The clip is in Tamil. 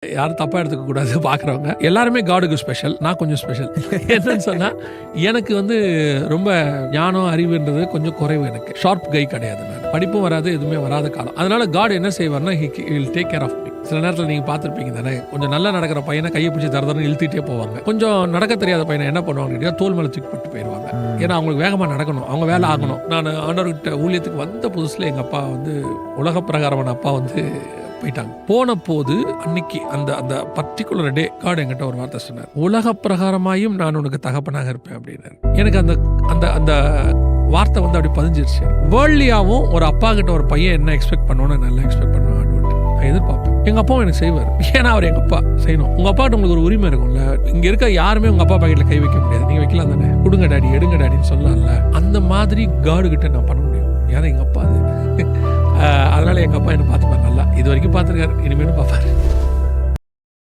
யாரும் தப்பா எடுத்துக்க கூடாது பார்க்குறவங்க. எல்லாருமே காடுக்கு ஸ்பெஷல். நான் கொஞ்சம் ஸ்பெஷல். என்னன்னு சொன்னா, எனக்கு ரொம்ப ஞானம், அறிவுன்றது கொஞ்சம் குறைவு எனக்கு. ஷார்ப் கை கிடையாது நான். படிப்பும் வராது, எதுவுமே வராத காலம். அதனால காட் என்ன செய்வார்னா, he will take care of me. சில நேரத்தில் நீங்க பார்த்துருப்பீங்க தானே, கொஞ்சம் நல்லா நடக்கிற பையனை கையை பிடிச்சி தரதரன்னு இழுத்துட்டே போவாங்க. கொஞ்சம் நடக்க தெரியாத பையனை என்ன பண்ணுவாங்க, தோல் மேல தூக்கி போட்டு போயிடுவாங்க. ஏன்னா அவங்களுக்கு வேகமா நடக்கணும், அவங்க வேலை ஆகணும். நான் ஆண்டவர்கிட்ட ஊழியத்துக்கு வந்த புதுசுல எங்க அப்பா உலக பிரகாரமான அப்பா போயிட்டாங்க. போன போது அன்னைக்கு அந்த பர்டிகுலர் டே காட் என்கிட்ட ஒரு வார்த்தை சொன்னார், உலக பிரகாரமாயும் நான் உனக்கு தகப்பனாக இருப்பேன் அப்படின்னாரு. எனக்கு அந்த வார்த்தை அப்படி பதிஞ்சிருச்சு. வேர்ல்ட்லியாவும் ஒரு அப்பா கிட்ட ஒரு பையன் என்ன எக்ஸ்பெக்ட் பண்ணுவோன்னு நல்லா எக்ஸ்பெக்ட் பண்ணுவேன். நான் எதிர்பார்ப்பேன். எங்க அப்பாவும் எனக்கு செய்வார். ஏன்னா அவர் எங்க அப்பா செய்யணும். உங்க அப்பாட்ட உங்களுக்கு ஒரு உரிமை இருக்கும்ல. இங்க இருக்க யாருமே உங்க அப்பா பாக்கெட்ல கை வைக்க முடியாது. நீங்க வைக்கலாம் தானே, கொடுங்க டாடி, எடுங்க டாடின்னு சொல்லலாம்ல. அந்த மாதிரி காடு கிட்ட நான் பண்ண முடியும். ஏன்னா எங்க அப்பா அதனால எங்க அப்பா என்ன பார்த்துப்பாரு நல்லா. இது வரைக்கும் பார்த்துருக்காரு, இனிமேலும் பார்ப்பாரு.